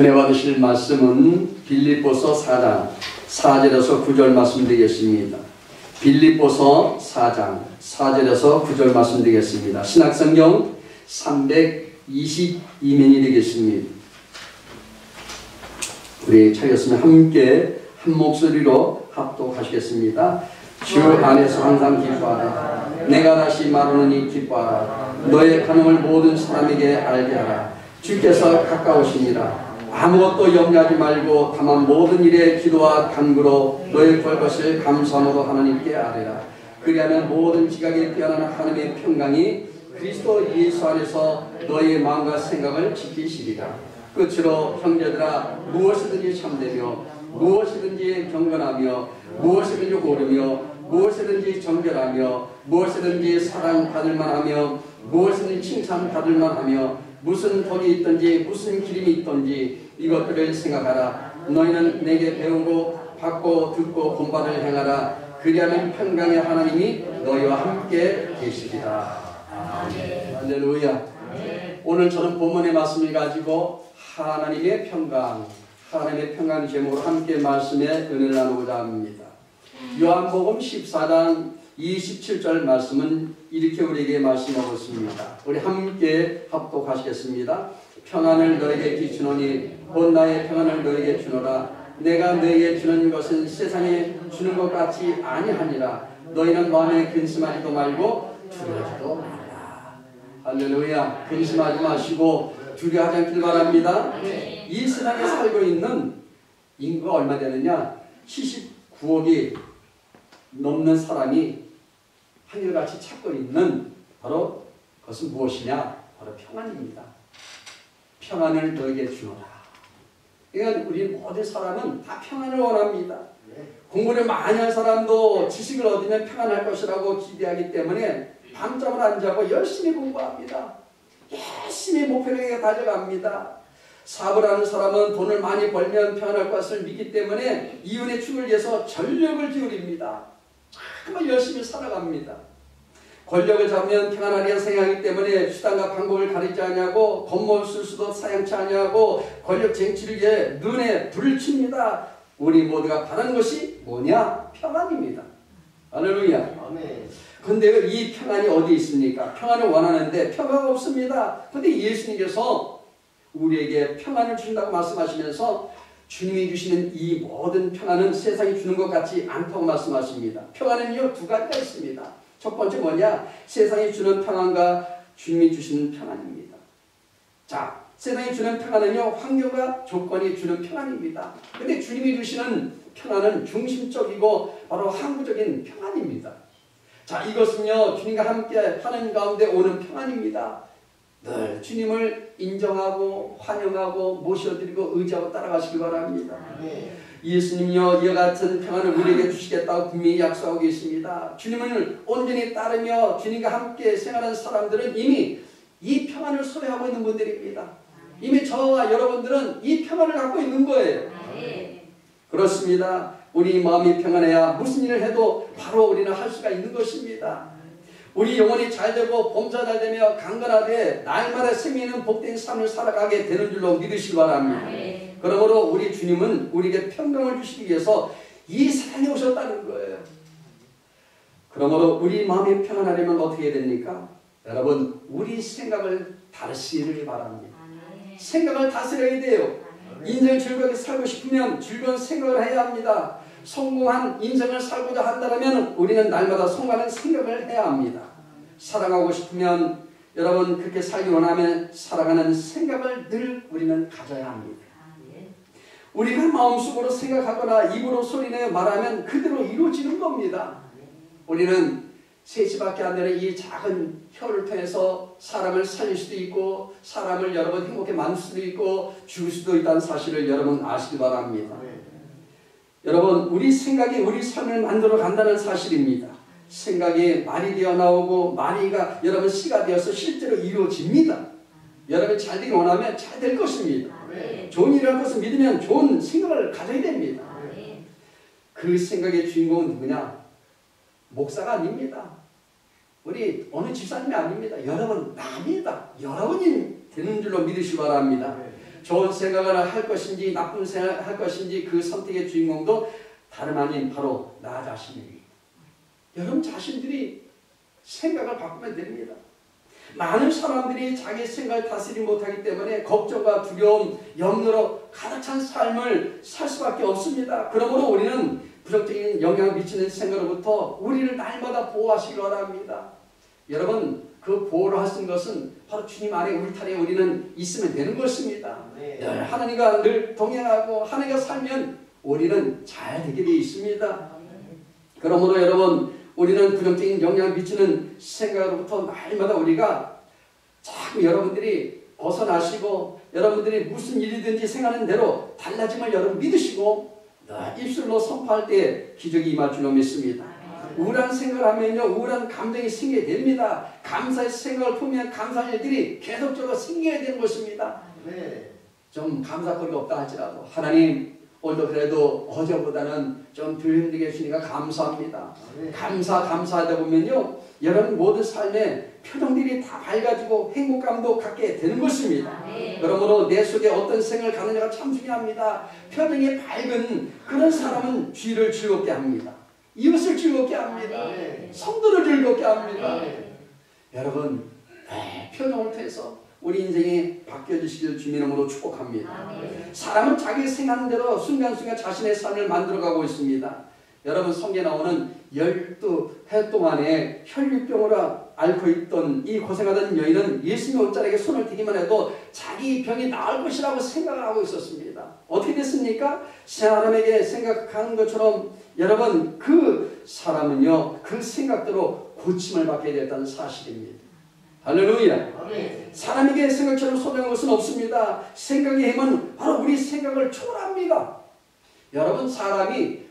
은혜 받으실 말씀은 빌립보서 4장 4절에서 9절 말씀 드리겠습니다. 빌립보서 4장 4절에서 9절 말씀 드리겠습니다. 신약성경 322면이 되겠습니다. 우리 차렸으면 함께 한 목소리로 합독하시겠습니다. 주 안에서 항상 기뻐하라. 내가 다시 말하노니 기뻐하라. 너의 간음을 모든 사람에게 알게 하라. 주께서 가까우시니라. 아무것도 염려하지 말고 다만 모든 일에 기도와 간구로 너의 구할 것을 감사함으로 하나님께 아뢰라. 그리하면 모든 지각에 뛰어난 하나님의 평강이 그리스도 예수 안에서 너의 마음과 생각을 지키시리라. 끝으로 형제들아, 무엇이든지 참되며 무엇이든지 경건하며 무엇이든지 고르며 무엇이든지 정결하며 무엇이든지 사랑받을 만하며 무엇이든지 칭찬받을 만하며 무슨 돈이 있든지 무슨 기름이 있든지 이것들을 생각하라. 너희는 내게 배우고 받고 듣고 본받을 행하라. 그리하면 평강의 하나님이 너희와 함께 계시리라. 아멘. 할렐루야. 오늘 저는 본문의 말씀을 가지고 하나님의 평강 제목으로 함께 말씀의 은혜를 나누고자 합니다. 요한복음 14장 27절 말씀은 이렇게 우리에게 말씀하고 있습니다. 우리 함께 합독하시겠습니다. 평안을 너에게 주노니 곧 나의 평안을 너에게 주노라. 내가 너에게 주는 것은 세상에 주는 것 같이 아니하니라. 너희는 마음에 근심하지도 말고 두려워하지도 말라. 할렐루야. 근심하지 마시고 두려워하지 않길 바랍니다. 이 세상에 살고 있는 인구가 얼마 되느냐? 79억이 넘는 사람이 한결같이 찾고 있는 바로 그것은 무엇이냐? 바로 평안입니다. 평안을 너에게 주노라. 그러니까 우리 모든 사람은 다 평안을 원합니다. 공부를 많이 한 사람도 지식을 얻으면 평안할 것이라고 기대하기 때문에 밤잠을 안 자고 열심히 공부합니다. 열심히 목표를 향해 달려갑니다. 사업을 하는 사람은 돈을 많이 벌면 평안할 것을 믿기 때문에 이윤의 축을 위해서 전력을 기울입니다. 정말 열심히 살아갑니다. 권력을 잡으면 평안하리라 생각하기 때문에 수단과 방법을 가리지 않냐고 겉멋 술수도 사양치 않냐고 권력 쟁취를 위해 눈에 불을 칩니다. 우리 모두가 바라는 것이 뭐냐? 평안입니다. 할렐루야. 그런데 이 평안이 어디 있습니까? 평안을 원하는데 평안이 없습니다. 그런데 예수님께서 우리에게 평안을 주신다고 말씀하시면서 주님이 주시는 이 모든 평안은 세상이 주는 것 같지 않다고 말씀하십니다. 평안은요, 두 가지가 있습니다. 첫 번째 뭐냐? 세상이 주는 평안과 주님이 주시는 평안입니다. 자, 세상이 주는 평안은요, 환경과 조건이 주는 평안입니다. 근데 주님이 주시는 평안은 중심적이고 바로 항구적인 평안입니다. 자, 이것은요, 주님과 함께 하는 가운데 오는 평안입니다. 늘 주님을 인정하고 환영하고 모셔드리고 의지하고 따라가시기 바랍니다. 예수님요, 이와 같은 평안을 우리에게 주시겠다고 분명히 약속하고 계십니다. 주님을 온전히 따르며 주님과 함께 생활하는 사람들은 이미 이 평안을 소유하고 있는 분들입니다. 이미 저와 여러분들은 이 평안을 갖고 있는 거예요. 그렇습니다. 우리 마음이 평안해야 무슨 일을 해도 바로 우리는 할 수가 있는 것입니다. 우리 영혼이 잘되고 범사 잘되며 강건하되 날마다 생명 있는 복된 삶을 살아가게 되는 줄로 믿으시기 바랍니다. 그러므로 우리 주님은 우리에게 평강을 주시기 위해서 이 세상에 오셨다는 거예요. 그러므로 우리 마음이 평안하려면 어떻게 해야 됩니까? 여러분, 우리 생각을 다스리기 바랍니다. 생각을 다스려야 돼요. 인생을 즐겁게 살고 싶으면 즐거운 생각을 해야 합니다. 성공한 인생을 살고자 한다면 우리는 날마다 성공하는 생각을 해야 합니다. 사랑하고 싶으면 여러분 그렇게 살기 원하면 살아가는 생각을 늘 우리는 가져야 합니다. 우리가 마음속으로 생각하거나 입으로 소리내어 말하면 그대로 이루어지는 겁니다. 우리는 3시밖에 안 되는 이 작은 혀를 통해서 사람을 살릴 수도 있고 사람을 여러분 행복하게 만들 수도 있고 죽일 수도 있다는 사실을 여러분 아시기 바랍니다. 여러분, 우리 생각이 우리 삶을 만들어 간다는 사실입니다. 생각이 말이 되어 나오고 말이가 여러분 시가 되어서 실제로 이루어집니다. 여러분 잘 되기 원하면 잘 될 것입니다. 좋은 일을 할 것을 믿으면 좋은 생각을 가져야 됩니다. 그 생각의 주인공은 누구냐? 목사가 아닙니다. 우리 어느 집사님이 아닙니다. 여러분, 남이다. 여러분이 되는 줄로 믿으시기 바랍니다. 좋은 생각을 할 것인지 나쁜 생각을 할 것인지 그 선택의 주인공도 다름 아닌 바로 나 자신입니다. 여러분 자신들이 생각을 바꾸면 됩니다. 많은 사람들이 자기 생각을 다스리지 못하기 때문에 걱정과 두려움, 염려로 가득 찬 삶을 살 수밖에 없습니다. 그러므로 우리는 부정적인 영향을 미치는 생각으로부터 우리를 날마다 보호하시기 바랍니다. 여러분 그 보호를 하시는 것은 바로 주님 안에 울타리에 우리는 있으면 되는 것입니다. 하나님과 늘 동행하고 하나님과 살면 우리는 잘 되게 되어 있습니다. 그러므로 여러분 우리는 부정적인 영향을 미치는 생각으로부터 날마다 우리가 자꾸 여러분들이 벗어나시고 여러분들이 무슨 일이든지 생각하는 대로 달라짐을 여러분 믿으시고 입술로 선포할 때 기적이 임할 줄로 믿습니다. 우울한 생각을 하면요 우울한 감정이 생기게 됩니다. 감사의 생각을 품으면 감사할 일들이 계속적으로 생겨야 되는 것입니다. 좀 감사거리가 없다 할지라도 하나님 오늘도 그래도 어제보다는 좀 덜 힘들게 해주시니까 감사합니다. 감사하다 보면요 여러분 모든 삶의 표정들이 다 밝아지고 행복감도 갖게 되는 것입니다. 그러므로 내 속에 어떤 생각을 가느냐가 참 중요합니다. 표정이 밝은 그런 사람은 주위를 즐겁게 합니다. 이웃을 즐겁게 합니다. 성도를 즐겁게 합니다. 여러분 표정을 통해서 우리 인생이 바뀌어지시길 주님 이름으로 축복합니다. 사람은 자기 생각하는 대로 순간순간 자신의 삶을 만들어가고 있습니다. 여러분 성경에 나오는 12해 동안에 혈류병으로 앓고 있던 이 고생하던 여인은 예수님의 옷자락에 손을 대기만 해도 자기 병이 나을 것이라고 생각을 하고 있었습니다. 어떻게 됐습니까? 사람에게 생각하는 것처럼 여러분 그 사람은요 그 생각대로 고침을 받게 됐다는 사실입니다. 할렐루야. 사람에게 생각처럼 소중한 것은 없습니다. 생각의 힘은 바로 우리 생각을 초월합니다. 여러분 사람이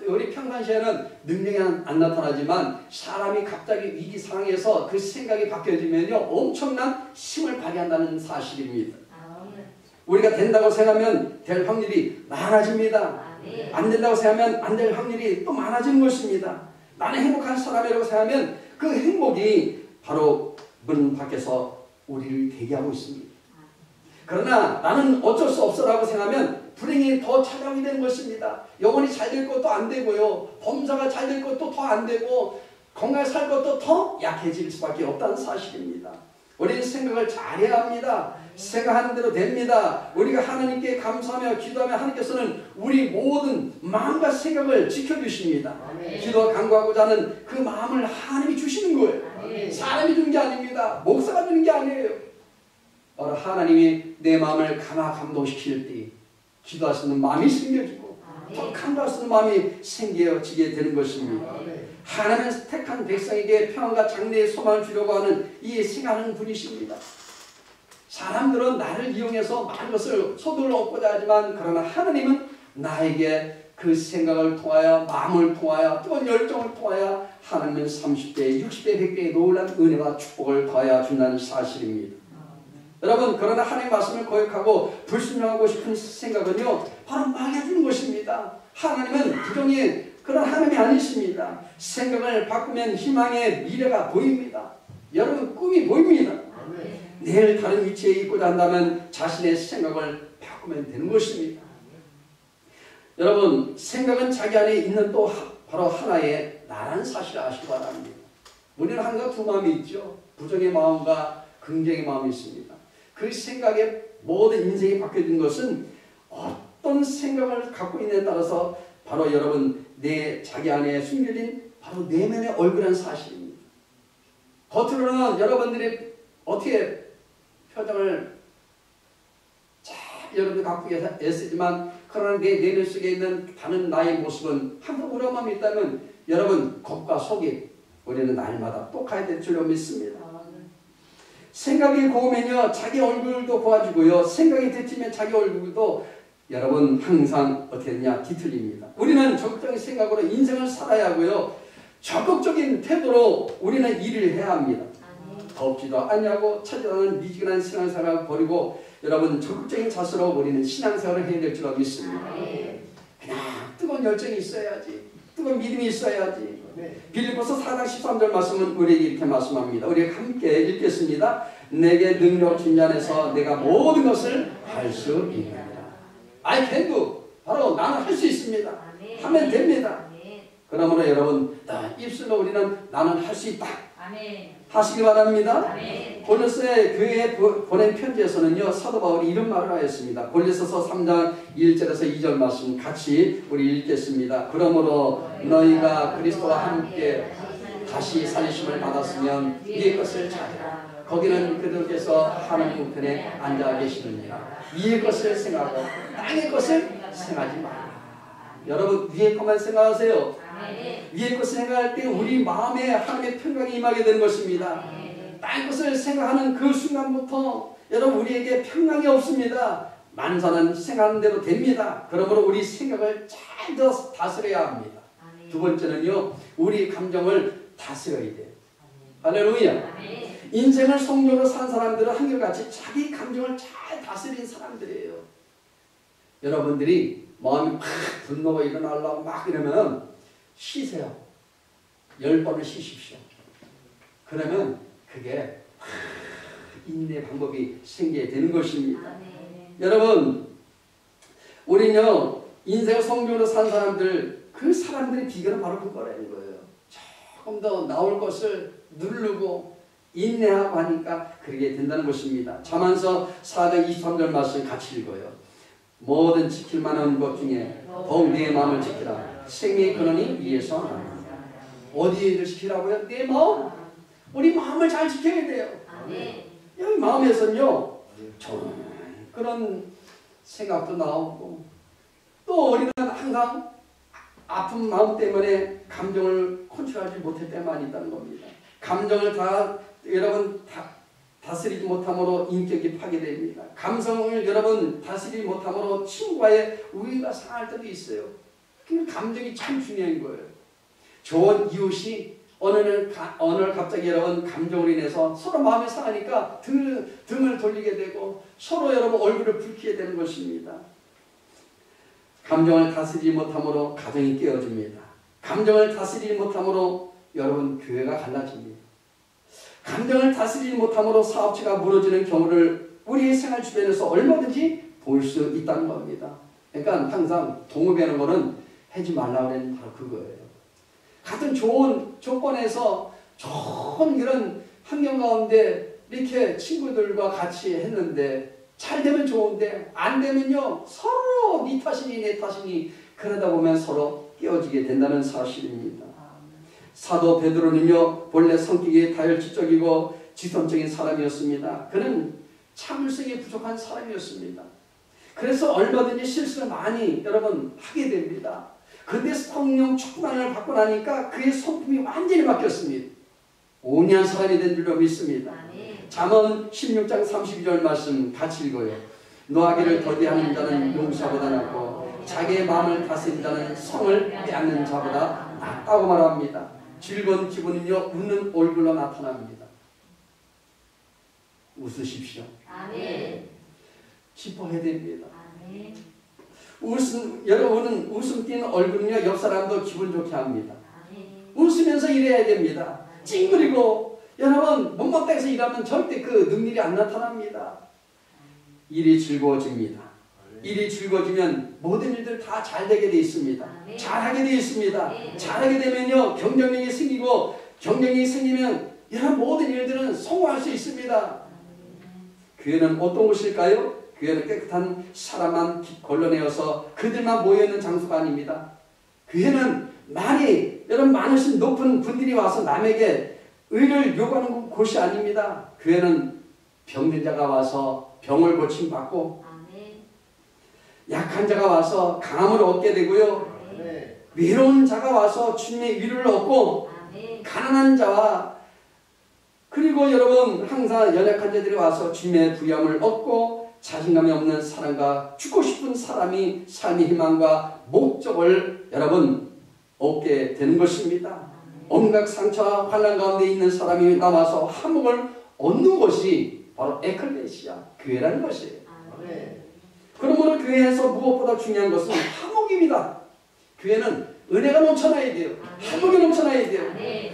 우리 평상시에는 능력이 안 나타나지만 사람이 갑자기 위기 상황에서 그 생각이 바뀌어지면요 엄청난 힘을 발휘한다는 사실입니다. 우리가 된다고 생각하면 될 확률이 많아집니다. 안 된다고 생각하면 안 될 확률이 또 많아지는 것입니다. 나는 행복한 사람이라고 생각하면 그 행복이 바로 문 밖에서 우리를 대기하고 있습니다. 그러나 나는 어쩔 수 없어라고 생각하면 불행이 더 찾아오게 되는 것입니다. 영혼이 잘 될 것도 안 되고요. 범사가 잘 될 것도 더 안 되고 건강히 살 것도 더 약해질 수밖에 없다는 사실입니다. 우리는 생각을 잘해야 합니다. 생각하는 대로 됩니다. 우리가 하나님께 감사하며 기도하며 하나님께서는 우리 모든 마음과 생각을 지켜주십니다. 기도와 간구하고자 하는 그 마음을 하나님이 주시는 거예요. 사람이 주는 게 아닙니다. 목사가 주는 게 아니에요. 바로 하나님이 내 마음을 감동시킬 때 기도할 수 있는 마음이 생겨지고 더 간구할 수 있는 마음이 생겨지게 되는 것입니다. 하나님은 택한 백성에게 평안과 장래의 소망을 주려고 하는 이 생각하는 분이십니다. 사람들은 나를 이용해서 많은 것을 소득을 얻고자 하지만 그러나 하나님은 나에게 그 생각을 통하여 마음을 통하여 뜨거운 열정을 통하여 하나님은 30배, 60배, 100배의 놀라운 은혜와 축복을 더하여 준다는 사실입니다. 여러분 그러나 하나님의 말씀을 거역하고 불순종하고 싶은 생각은요 바로 망해주는 것입니다. 하나님은 부정의 그런 하나님이 아니십니다. 생각을 바꾸면 희망의 미래가 보입니다. 여러분 꿈이 보입니다. 내일 다른 위치에 있고자 한다면 자신의 생각을 바꾸면 되는 것입니다. 여러분 생각은 자기 안에 있는 또 바로 하나의 나라는 사실을 아시기 바랍니다. 우리는 항상 두 마음이 있죠. 부정의 마음과 긍정의 마음이 있습니다. 그 생각에 모든 인생이 바뀌어진 것은 어떤 생각을 갖고 있느냐에 따라서 바로 여러분 내 자기 안에 숨겨진 바로 내면의 얼굴이라는 사실입니다. 겉으로는 여러분들이 어떻게 표정을 잘 여러분들 갖고 애쓰지만 그러나 내 내면 속에 있는 다른 나의 모습은 항상 우려한 마음이 있다면 여러분 겉과 속이 우리는 날마다 똑같이 될 줄로 믿습니다. 생각이 고우면요 자기 얼굴도 고와지고요 생각이 뒤틀면 자기 얼굴도 여러분 항상 어떻게 되냐 뒤틀립니다. 우리는 적극적인 생각으로 인생을 살아야 하고요 적극적인 태도로 우리는 일을 해야 합니다. 덥지도 않냐고 차지하는 미지근한 신앙생활을 버리고 여러분 적극적인 자세로 우리는 신앙생활을 해야 될 줄 믿습니다. 그냥 뜨거운 열정이 있어야지, 뜨거운 믿음이 있어야지, 빌립보서 4장 13절 말씀은 우리에게 이렇게 말씀합니다. 우리가 함께 읽겠습니다. 내게 능력 준 안에서 내가 모든 것을 할 수 있느니라. I can do. 바로 나는 할 수 있습니다. 하면 됩니다. 그러므로 여러분 입술로 우리는 나는 할 수 있다 하시기 바랍니다. 골로새 교회에 보낸 편지에서는요, 사도 바울이 이런 말을 하였습니다. 골로새서 3장 1절에서 2절 말씀 같이 우리 읽겠습니다. 그러므로 너희가 그리스도와 함께 다시 살리심을 받았으면 위의 것을 찾으라. 거기는 그들께서 하나님 우편에 앉아 계시느니라. 위의 것을 생각하고 땅의 것을 생각하지 말라. 여러분 위의 것만 생각하세요. 위의 것을 생각할 때 우리 마음에 하나님의 평강이 임하게 되는 것입니다. 땅의 것을 생각하는 그 순간부터 여러분 우리에게 평강이 없습니다. 만사는 생각하는 대로 됩니다. 그러므로 우리 생각을 잘 더 다스려야 합니다. 두 번째는요, 우리 감정을 다스려야 돼요. 할렐루야. 인생을 성령으로 산 사람들은 한결같이 자기 감정을 잘 다스린 사람들이에요. 여러분들이 마음이 막 분노가 일어나려고 막 이러면 쉬세요. 10번을 쉬십시오. 그러면 그게 인내 방법이 생기게 되는 것입니다. 여러분 우리는요 인생을 성경으로 산 사람들, 그 사람들의 비결은 바로 그거라는 거예요. 조금 더 나올 것을 누르고 인내하고 하니까 그렇게 된다는 것입니다. 잠언서 4장 23절 말씀 같이 읽어요. 뭐든 지킬 만한 것 중에 더욱 내 마음을 지키라. 생명의 근원이 위에서 나옵니다. 어디를 지키라고요? 내 마음. 우리 마음을 잘 지켜야 돼요. 여기 마음에서는요 그런 생각도 나오고, 또 우리는 항상 아픈 마음 때문에 감정을 컨트롤하지 못할 때가 많이 있다는 겁니다. 감정을 여러분 다스리지 못함으로 인격이 파괴됩니다. 감성을 여러분 다스리지 못함으로 친구와의 우애가 상할 때도 있어요. 그러니까 감정이 참 중요한 거예요. 좋은 이웃이 어느 날 갑자기 여러분 감정으로 인해서 서로 마음이 상하니까 등을 돌리게 되고 서로 여러분 얼굴을 붉히게 되는 것입니다. 감정을 다스리지 못함으로 가정이 깨어집니다. 감정을 다스리지 못함으로 여러분 교회가 갈라집니다. 감정을 다스리지 못함으로 사업체가 무너지는 경우를 우리의 생활 주변에서 얼마든지 볼 수 있다는 겁니다. 그러니까 항상 동업하는 거는 하지 말라고 하는 바로 그거예요. 같은 좋은 조건에서 좋은 이런 환경 가운데 이렇게 친구들과 같이 했는데 잘 되면 좋은데 안 되면요 서로 네 탓이니 내 탓이니 그러다 보면 서로 깨어지게 된다는 사실입니다. 사도 베드로는요 본래 성격이 다혈질적이고 지성적인 사람이었습니다. 그는 참을성이 부족한 사람이었습니다. 그래서 얼마든지 실수를 많이 여러분 하게 됩니다. 그런데 성령 충만을 받고 나니까 그의 성품이 완전히 바뀌었습니다. 온유한 사람이 된 줄로 믿습니다. 잠언 16장 32절 말씀 같이 읽어요. 노하기를 더디하는 자는 용사보다 낫고 자기의 마음을 다스린 자는 성을 빼앗는 자보다 낫다고 말합니다. 즐거운 기분은요 웃는 얼굴로 나타납니다. 웃으십시오. 아멘. 기뻐해야 됩니다. 아멘. 여러분은 웃음 띄는 얼굴은요 옆 사람도 기분 좋게 합니다. 아멘. 웃으면서 일해야 됩니다. 찡그리고 여러분 못마땅해서 일하면 절대 그 능력이 안 나타납니다. 일이 즐거워집니다. 일이 즐거워지면 모든 일들 다 잘 되게 되어 있습니다. 잘하게 되어 있습니다. 잘하게 되면요 경쟁력이 생기고, 경쟁력이 생기면 이런 모든 일들은 성공할 수 있습니다. 교회는 어떤 곳일까요? 교회는 깨끗한 사람만 걸러내어서 그들만 모여있는 장소가 아닙니다. 교회는 여러분 많으신 높은 분들이 와서 남에게 의를 요구하는 곳이 아닙니다. 교회는 병든 자가 와서 병을 고침받고, 약한 자가 와서 강함을 얻게 되고요, 외로운 자가 와서 주님의 위로를 얻고, 가난한 자와 그리고 여러분 항상 연약한 자들이 와서 주님의 부양을 얻고, 자신감이 없는 사람과 죽고 싶은 사람이 삶의 희망과 목적을 여러분 얻게 되는 것입니다. 온갖 상처와 환난 가운데 있는 사람이 남아서 화목을 얻는 것이 바로 에클레시아, 교회라는 것이에요. 그러므로 교회에서 무엇보다 중요한 것은 화목입니다. 교회는 은혜가 넘쳐나야 돼요. 행복이 넘쳐나야 돼요.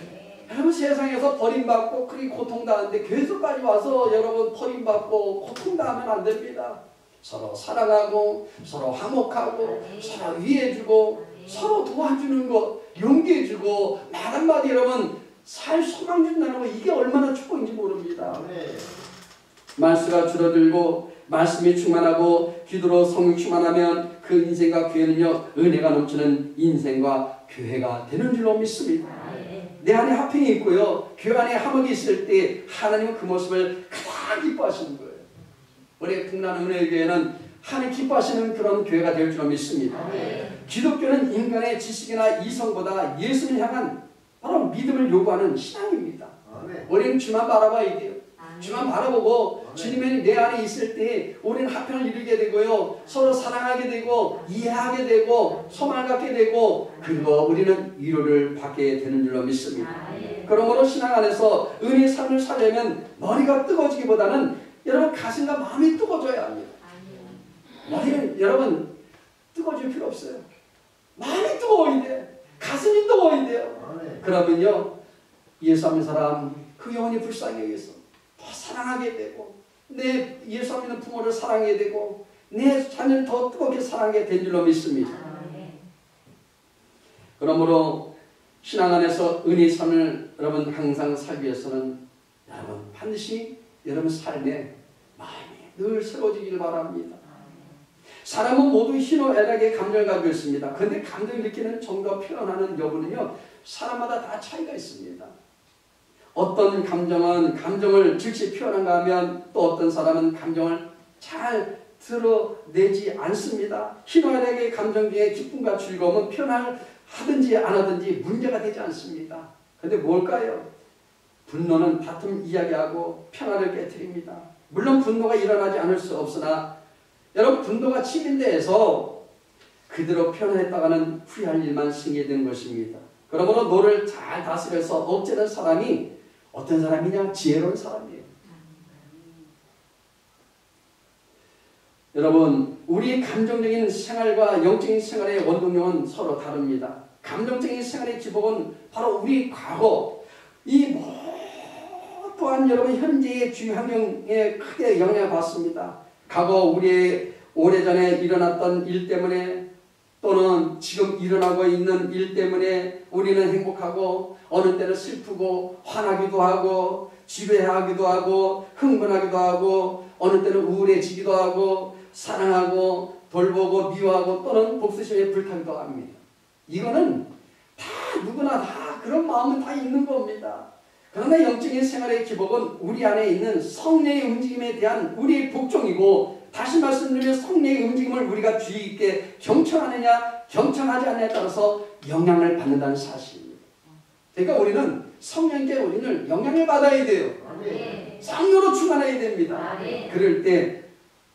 여러분 세상에서 버림받고 그리 고통당하는데 교회에서까지 와서 여러분 버림받고 고통당하면 안 됩니다. 서로 사랑하고 서로 화목하고 서로 위해주고 서로 도와주는 것, 용기해주고 말 한마디 여러분 살 소망 준다는 거 이게 얼마나 축복인지 모릅니다. 말수가 줄어들고 말씀이 충만하고 기도로 성령 충만하면 그 인생과 교회는요 은혜가 넘치는 인생과 교회가 되는 줄로 믿습니다. 내 안에 화평이 있고요 교회 안에 화목이 있을 때 하나님은 그 모습을 가장 기뻐하시는 거예요. 우리 풍랑은혜교회는 하나님 기뻐하시는 그런 교회가 될 줄로 믿습니다. 기독교는 인간의 지식이나 이성보다 예수를 향한 바로 믿음을 요구하는 신앙입니다. 우리는 주만 바라봐야 돼요. 주만 바라보고 주님이 내 안에 있을 때 우리는 화평을 이루게 되고요 서로 사랑하게 되고 이해하게 되고 소망을 갖게 되고 그리고 우리는 위로를 받게 되는 줄로 믿습니다. 그러므로 신앙 안에서 은혜의 삶을 살려면 머리가 뜨거워지기보다는 여러분 가슴과 마음이 뜨거워져야 합니다. 머리는 여러분 뜨거워질 필요 없어요. 마음이 뜨거워야 돼. 가슴이 뜨거워야 돼요. 그러면요 예수 믿는 사람 그 영혼이 불쌍히 여기서 더 사랑하게 되고 내 예수 믿는 부모를 사랑하게 되고 내 자녀를 더 뜨겁게 사랑하게 된 줄로 믿습니다. 그러므로 신앙 안에서 은혜의 삶을 여러분 항상 살기 위해서는 여러분 반드시 여러분 삶에 마음이 늘 새로워지길 바랍니다. 사람은 모두 희노애락의 감정을 가지고 있습니다. 그런데 감정을 느끼는 정도와 표현하는 여부는요 사람마다 다 차이가 있습니다. 어떤 감정은 감정을 즉시 표현한가 하면 또 어떤 사람은 감정을 잘 드러내지 않습니다. 희노애락의 감정 중에 기쁨과 즐거움은 표현하든지 안 하든지 문제가 되지 않습니다. 그런데 뭘까요? 분노는 다툼 이야기하고 평화를 깨트립니다. 물론 분노가 일어나지 않을 수 없으나 여러분 분노가 치민대에서 그대로 표현했다가는 후회할 일만 생기게 되는 것입니다. 그러므로 노를 잘 다스려서 억제는 사람이 어떤 사람이냐? 지혜로운 사람이에요. 여러분 우리 감정적인 생활과 영적인 생활의 원동력은 서로 다릅니다. 감정적인 생활의 기복은 바로 우리 과거 이 또한 여러분 현재의 주위 환경에 크게 영향을 받습니다. 과거 우리의 오래전에 일어났던 일 때문에 또는 지금 일어나고 있는 일 때문에 우리는 행복하고 어느 때는 슬프고 화나기도 하고 지배하기도 하고 흥분하기도 하고 어느 때는 우울해지기도 하고 사랑하고 돌보고 미워하고 또는 복수심에 불타기도 합니다. 이거는 다 누구나 다 그런 마음은 다 있는 겁니다. 그러나 영적인 생활의 기복은 우리 안에 있는 성령의 움직임에 대한 우리의 복종이고 다시 말씀드리면 성령의 움직임을 우리가 주의 있게 경청하느냐 경청하지 않느냐에 따라서 영향을 받는다는 사실입니다. 그러니까 우리는 성령께 우리는 영향을 받아야 돼요. 성령으로 충만해야 됩니다. 그럴 때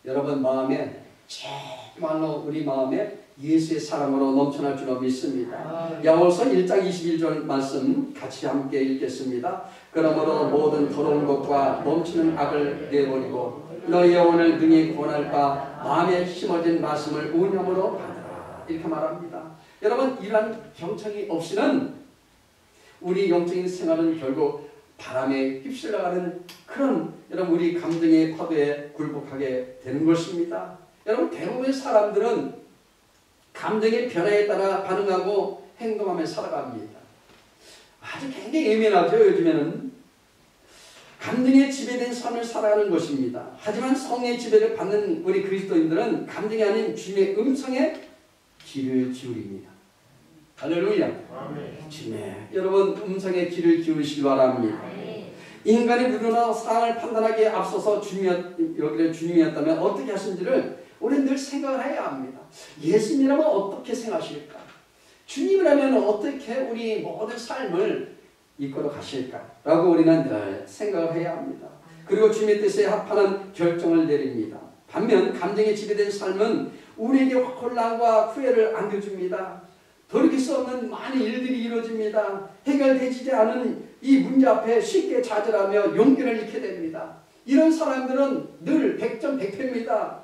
여러분 마음에 정말로 우리 마음에 예수의 사랑으로 넘쳐날 줄로 믿습니다. 야고보서 1장 21절 말씀 같이 함께 읽겠습니다. 그러므로 모든 더러운 것과 넘치는 악을 내버리고 너희 영혼을 능히 구원할 바 마음에 심어진 말씀을 운염으로 받으라 이렇게 말합니다. 여러분 이러한 경청이 없이는 우리 영적인 생활은 결국 바람에 휩쓸려가는 그런 여러분 우리 감정의 파도에 굴복하게 되는 것입니다. 여러분 대부분의 사람들은 감정의 변화에 따라 반응하고 행동하며 살아갑니다. 아주 굉장히 예민하죠. 요즘에는 감정에 지배된 삶을 살아가는 것입니다. 하지만 성령의 지배를 받는 우리 그리스도인들은 감정이 아닌 주님의 음성에 귀를 기울입니다. 할렐루야. 주님의 여러분 음성에 귀를 기울이시기 바랍니다. 인간의 누구나 상황을 판단하기에 앞서서 주님이었다면 어떻게 하신지를 우리는 늘 생각을 해야 합니다. 예수님이라면 어떻게 생각하실까? 주님이라면 어떻게 우리 모든 삶을 이끌어 가실까? 라고 우리는 늘 생각을 해야 합니다. 그리고 주님의 뜻에 합하는 결정을 내립니다. 반면 감정에 지배된 삶은 우리에게 혼란과 후회를 안겨줍니다. 돌이킬 수 없는 많은 일들이 이루어집니다. 해결되지 않은 이 문제 앞에 쉽게 좌절하며 용기를 잃게 됩니다. 이런 사람들은 늘 100점 100패입니다.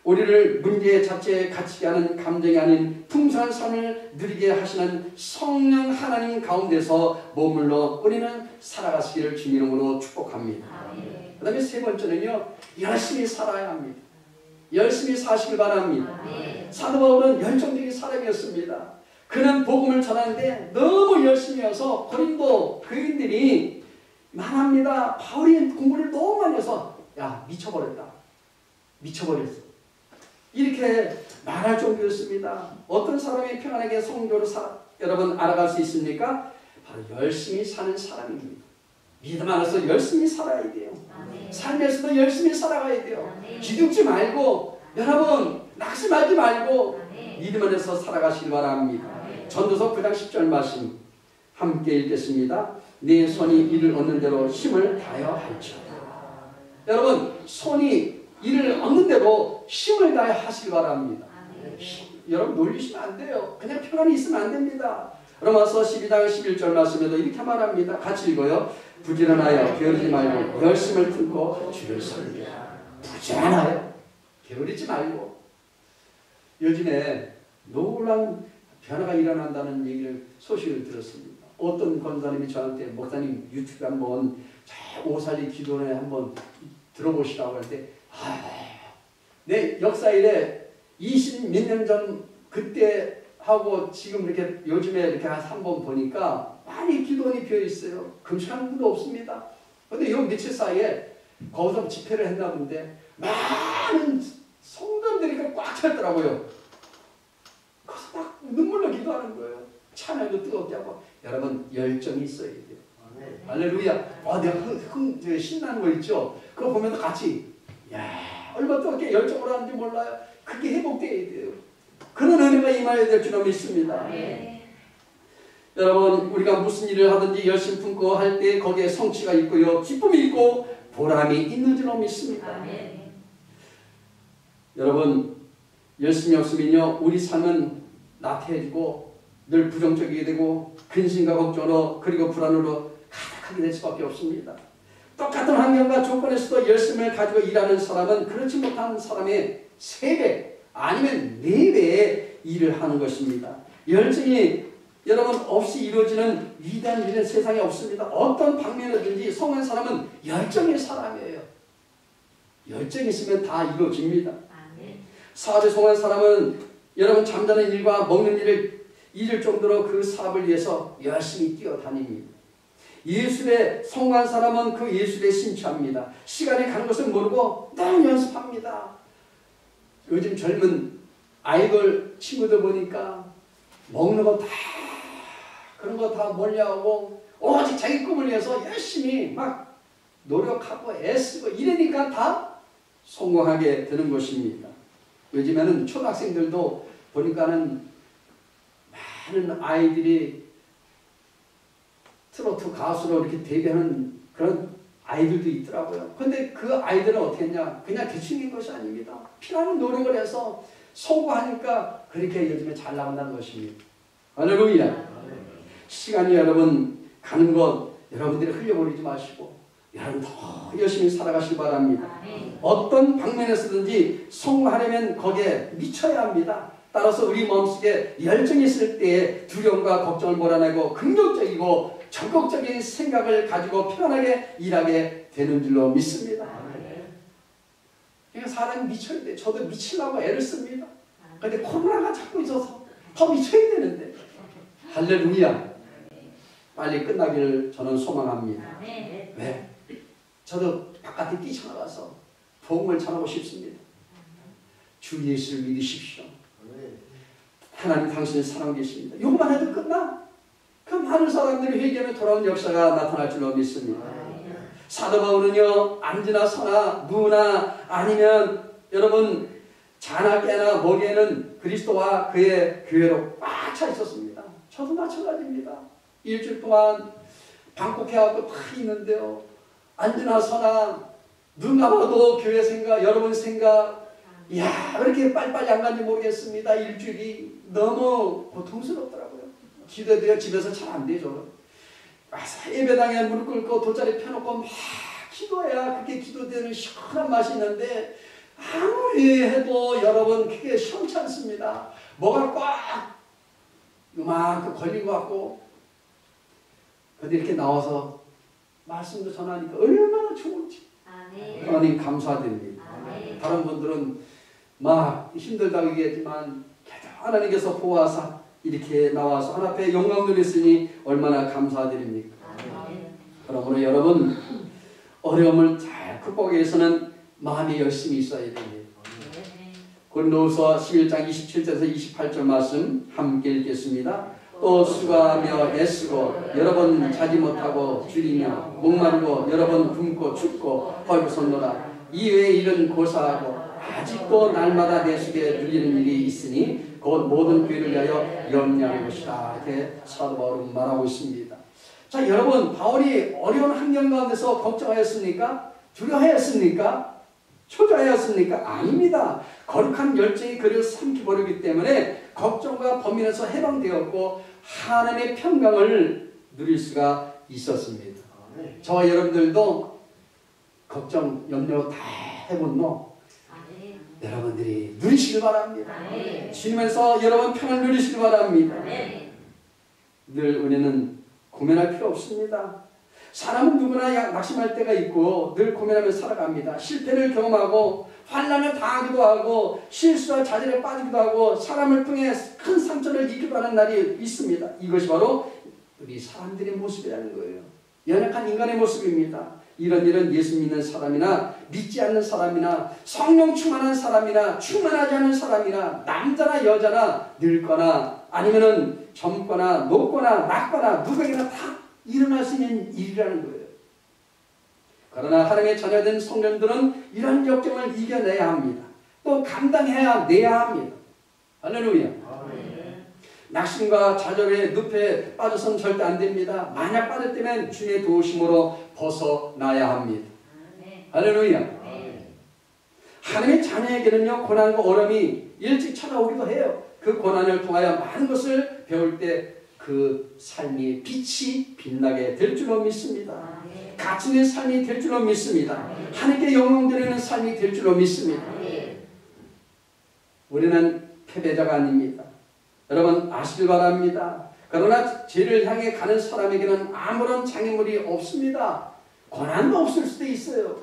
우리를 문제 자체에 갇히게 하는 감정이 아닌 풍성한 삶을 누리게 하시는 성령 하나님 가운데서 머물러 우리는 살아가시기를 주님 이름으로 축복합니다. 그 다음에 세 번째는요, 열심히 살아야 합니다. 열심히 사시길 바랍니다. 사도 바울은 열정적인 사람이었습니다. 그는 복음을 전하는데 너무 열심히 해서 고린도 교인들이 말합니다. 바울이 공부를 너무 많이 해서 야, 미쳐버렸다. 미쳐버렸어. 이렇게 말할 정도였습니다. 어떤 사람이 평안하게 성도로 여러분 알아갈 수 있습니까? 바로 열심히 사는 사람입니다. 믿음 안에서 열심히 살아야 돼요. 삶에서도 열심히 살아가야 돼요. 기죽지 말고 여러분 낙심하지 말고 믿음 안에서 살아가시기 바랍니다. 전도서 9장 10절 말씀 함께 읽겠습니다. 네 손이 이를 얻는 대로 힘을 다하여 할지어다. 여러분 손이 이를 얻는 대로 힘을 다해 하시기 바랍니다. 여러분 놀리시면 안 돼요. 그냥 편안히 있으면 안 됩니다. 로마서 12장 11절 말씀에도 이렇게 말합니다. 같이 읽어요. 부지런하여 게으르지 말고 열심을 품고 주를 섬기라. 부지런하여 게으르지 말고. 요즘에 놀라운 변화가 일어난다는 얘기를 소식을 들었습니다. 어떤 권사님이 저한테 목사님 유튜브 한번 오살리 기도회 한번 들어보시라고 할 때 내 역사일에 20 몇 년 전 그때 하고 지금 이렇게 요즘에 이렇게 한번 보니까 많이 기도원이 비어 있어요. 금식하는 분도 없습니다. 근데 요 며칠 사이에 거기서 집회를 했나 본데 많은 성도들이 꽉 찼더라고요. 거기서 막 눈물로 기도하는 거예요. 찬양도 뜨겁게 하고. 여러분 열정이 있어야 돼요. 할렐루야. 내가 신나는 거 있죠? 그거 보면 같이 얼마나 뜨겁게 열정으로 하는지 몰라요. 그게 회복되어야 돼요. 그런 은혜가 임하여야 될 줄로 믿습니다. 여러분 우리가 무슨 일을 하든지 열심히 품고 할 때 거기에 성취가 있고요. 기쁨이 있고 보람이 있는 줄로 믿습니다. 여러분 열심히 없으면요 우리 삶은 나태해지고 늘 부정적이게 되고 근심과 걱정으로 그리고 불안으로 가득하게 될 수밖에 없습니다. 똑같은 환경과 조건에서도 열심을 가지고 일하는 사람은 그렇지 못한 사람의 3배 아니면 4배의 일을 하는 것입니다. 열정이 여러분 없이 이루어지는 위대한 일은 세상에 없습니다. 어떤 방면이든지 성한 사람은 열정의 사람이에요. 열정이 있으면 다 이루어집니다. 사업에 성한 사람은 여러분 잠자는 일과 먹는 일을 잃을 정도로 그 사업을 위해서 열심히 뛰어다닙니다. 예술에 성공한 사람은 그 예술에 심취합니다. 시간이 가는 것을 모르고 늘 연습합니다. 요즘 젊은 아이돌 친구들 보니까 먹는 거 다 그런 거 다 멀리하고 오직 자기 꿈을 위해서 열심히 막 노력하고 애쓰고 이러니까 다 성공하게 되는 것입니다. 요즘에는 초등학생들도 보니까는 많은 아이들이 트로트 가수로 이렇게 데뷔하는 그런 아이들도 있더라고요. 근데 그 아이들은 어떻게 했냐? 그냥 대충인 것이 아닙니다. 피나는 노력을 해서 성공하니까 그렇게 요즘에 잘 나간다는 것입니다. 할렐루야. 시간이 여러분 가는 것 여러분들이 흘려버리지 마시고 여러분 더 열심히 살아가시기 바랍니다. 어떤 방면에서든지 성공하려면 거기에 미쳐야 합니다. 따라서 우리 마음속에 열정이 있을 때에 두려움과 걱정을 몰아내고 긍정적이고 적극적인 생각을 가지고 편하게 일하게 되는 줄로 믿습니다. 그러니까 사람이 미쳐야 돼. 저도 미치려고 애를 씁니다. 그런데 코로나가 자꾸 있어서 더 미쳐야 되는데. 할렐루야. 빨리 끝나기를 저는 소망합니다. 왜? 저도 바깥에 뛰쳐나가서 복음을 전하고 싶습니다. 주 예수를 믿으십시오. 하나님 당신을 사랑하고 계십니다. 이것만 해도 끝나? 그 많은 사람들이 회개하며 돌아온 역사가 나타날 줄로 믿습니다. 사도 바울은요 안지나 서나 무나 아니면 여러분 자나 깨나 먹이에는 그리스도와 그의 교회로 꽉 차 있었습니다. 저도 마찬가지입니다. 일주일 동안 방콕해갖고 다 있는데요. 안지나 서나 눈 감아도 교회 생각 여러분 생각 이야 왜 이렇게 빨리빨리 안 간지 모르겠습니다. 일주일이 너무 고통스럽더라고요. 기도해도 집에서 잘 안 되죠. 와서 예배당에 무릎 꿇고 돗자리 펴놓고 막 기도해야 그게 기도되는 시원한 맛이 있는데 아무리 해도 여러분 그게 시원치 않습니다. 뭐가 꽉 요만큼 걸린 것 같고, 근데 이렇게 나와서 말씀도 전하니까 얼마나 좋은지 하나님 감사드립니다. 다른 분들은 막 힘들다고 얘기했지만 하나님께서 보아서 이렇게 나와서 하나님 앞에 영광 돌렸으니 얼마나 감사드립니까? 그러므로 여러분 어려움을 잘 극복하기 위해서는 마음이 열심히 있어야 됩니다. 고린도후서 11장 27절에서 28절 말씀 함께 읽겠습니다. 또 수고하며 애쓰고 여러 번 자지 못하고 줄이며 목마르고 여러 번 굶고 춥고 헐벗었노라. 이외의 일은 고사하고 아직도 날마다 내 속에 눌리는 일이 있으니 곧 모든 교회를 위하여 염려하는 것이다. 이렇게 사도 바울은 말하고 있습니다. 자, 여러분, 바울이 어려운 환경 가운데서 걱정하였습니까? 두려워하였습니까? 초조하였습니까? 아닙니다. 거룩한 열정이 그를 삼켜버리기 때문에 걱정과 범민에서 해방되었고 하나님의 평강을 누릴 수가 있었습니다. 저와 여러분들도 걱정, 염려 다 해본 너 여러분들이 누리시길 바랍니다. 주님에서 여러분 평을 누리시길 바랍니다. 늘 우리는 고민할 필요 없습니다. 사람은 누구나 낙심할 때가 있고 늘 고민하며 살아갑니다. 실패를 경험하고 환난을 당하기도 하고 실수와 자질에 빠지기도 하고 사람을 통해 큰 상처를 입기도 하는 날이 있습니다. 이것이 바로 우리 사람들의 모습이라는 거예요. 연약한 인간의 모습입니다. 이런 일은 예수 믿는 사람이나 믿지 않는 사람이나 성령 충만한 사람이나 충만하지 않은 사람이나 남자나 여자나 늙거나 아니면은 젊거나 높거나 낮거나 누구에게나 다 일어날 수 있는 일이라는 거예요. 그러나 하나님의 자녀된 성령들은 이런 역경을 이겨내야 합니다. 또 감당해야 내야 합니다. 할렐루야. 낙심과 좌절의 늪에 빠져서는 절대 안 됩니다. 만약 빠졌다면 주님의 도우심으로 벗어나야 합니다. 할렐루야. 하나님의 자녀에게는요 고난과 어려움이 일찍 찾아오기도 해요. 그 고난을 통하여 많은 것을 배울 때 그 삶이 빛이 빛나게 될 줄로 믿습니다. 가치 있는 삶이 될 줄로 믿습니다. 하나님께 영광 드리는 삶이 될 줄로 믿습니다. 우리는 패배자가 아닙니다. 여러분 아시길 바랍니다. 그러나 죄를 향해 가는 사람에게는 아무런 장애물이 없습니다. 고난도 없을 수도 있어요.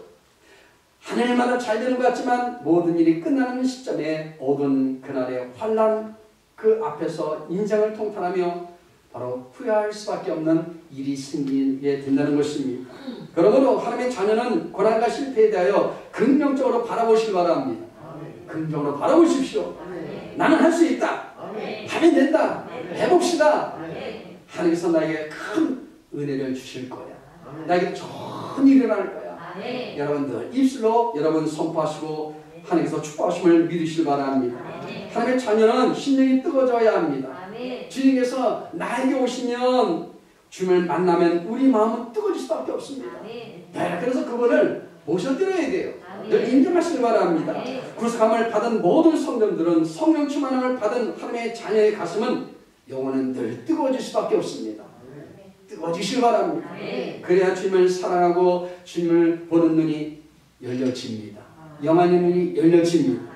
하늘마다 잘 되는 것 같지만 모든 일이 끝나는 시점에 어두운 그날의 환난 그 앞에서 인생을 통탄하며 바로 후회할 수밖에 없는 일이 생기게 된다는 것입니다. 그러므로 하나님의 자녀는 고난과 실패에 대하여 긍정적으로 바라보시기 바랍니다. 긍정으로 바라보십시오. 나는 할 수 있다. 하면 된다. 해봅시다. 하나님께서 나에게 큰 은혜를 주실 거야. 나에게 좋은 일이 일어날 거야. 여러분들 입술로 여러분 선포하시고 하나님께서 축복하심을 믿으시기 바랍니다. 하나님의 자녀는 심령이 뜨거워져야 합니다. 주님께서 나에게 오시면 주님을 만나면 우리 마음은 뜨거워질 수밖에 없습니다. 그래서 그분을 모셔드려야 돼요. 늘 인정하시기 바랍니다. 구속함을 받은 모든 성도들은 성령 충만함을 받은 하나님의 자녀의 가슴은 영혼은 늘 뜨거워질 수밖에 없습니다. 뜨거워지시기 바랍니다. 그래야 주님을 사랑하고 주님을 보는 눈이 열려집니다. 영안의 눈이 열려집니다.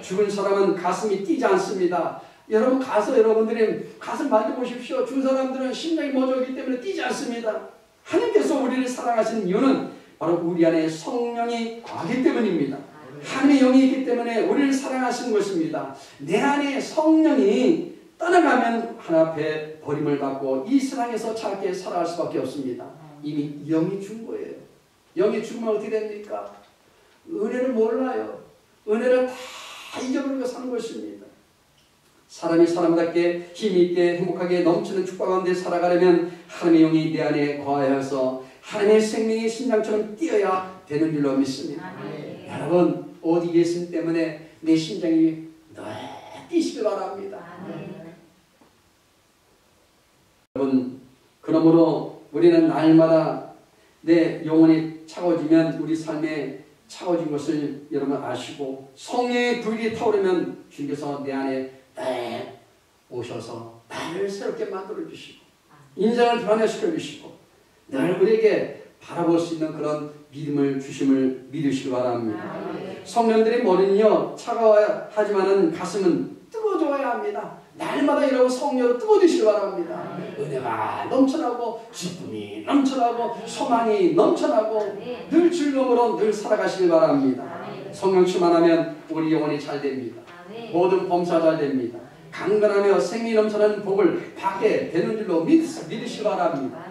죽은 사람은 가슴이 뛰지 않습니다. 여러분 가서 여러분들이 가슴 만져보십시오. 죽은 사람들은 심장이 멎어있기 때문에 뛰지 않습니다. 하나님께서 우리를 사랑하시는 이유는 바로 우리 안에 성령이 거하기 때문입니다. 하나님의 영이 있기 때문에 우리를 사랑하시는 것입니다. 내 안에 성령이 떠나가면 하나님 앞에 버림을 받고 이 세상에서 차갑게 살아갈 수밖에 없습니다. 이미 영이 준 거예요. 영이 죽으면 어떻게 됩니까? 은혜를 몰라요. 은혜를 다 잊어버리고 사는 것입니다. 사람이 사람답게 힘있게 행복하게 넘치는 축복 가운데 살아가려면 하나님의 영이 내 안에 거하여서 하나님의 생명이 심장처럼 뛰어야 되는 줄로 믿습니다. 여러분 오직 예수님 때문에 내 심장이 늘 뛰시길 바랍니다. 여러분 그러므로 우리는 날마다 내 영혼이 차가워지면 우리 삶에 차가워진 것을 여러분 아시고 성령의 불이 타오르면 주님께서 내 안에 오셔서 나를 새롭게 만들어 주시고 인생을 변화시켜 주시고 늘 우리에게 바라볼 수 있는 그런 믿음을 주심을 믿으시기 바랍니다. 성령들의 머리는요 차가워야 하지만은 가슴은 뜨거워져야 합니다. 날마다 이러고 성령으로 뜨거워지시기 바랍니다. 은혜가 넘쳐나고 기쁨이 넘쳐나고 소망이 넘쳐나고 늘 즐거움으로 늘 살아가시기 바랍니다. 성령 충만하면 우리 영혼이 잘 됩니다. 모든 범사가 잘 됩니다. 강건하며 생기 넘쳐나는 복을 받게 되는 줄로 믿으시기 바랍니다.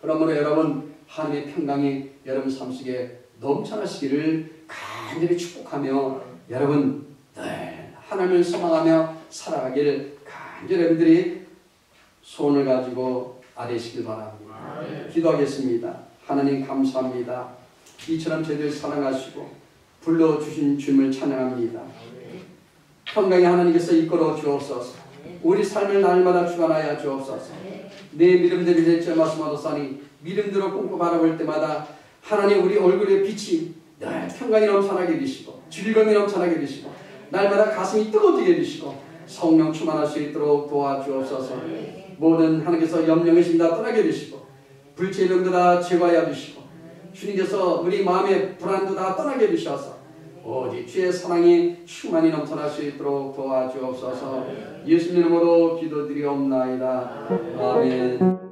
그러므로 여러분 하나님의 평강이 여러분 삶 속에 넘쳐나시기를 간절히 축복하며 여러분 늘 하나님을 소망하며 살아가기를 간절히 여러분들이 소원을 가지고 아뢰시길 바랍니다. 기도하겠습니다. 하나님 감사합니다. 이처럼 저희들 사랑하시고 불러주신 주님을 찬양합니다. 평강의 하나님께서 이끌어 주옵소서. 우리 삶을 날마다 주관하여 주옵소서. 내 믿음들이 될지 말씀하셨사니 믿음대로 꿈꿔 바라볼 때마다 하나님 우리 얼굴에 빛이 늘 평강이 넘쳐나게 해주시고 즐거움이 넘쳐나게 해주시고 날마다 가슴이 뜨거워지게 해주시고 성령 충만할 수 있도록 도와주옵소서. 모든 하나님께서 염려의심 다 떠나게 해주시고 불체병도 다 제거하여 주시고 주님께서 우리 마음의 불안도 다 떠나게 해주셔서 오직 주의 사랑이 충만히 넘쳐날 수 있도록 도와주옵소서. 예수님 이름으로 기도드리옵나이다. 아멘.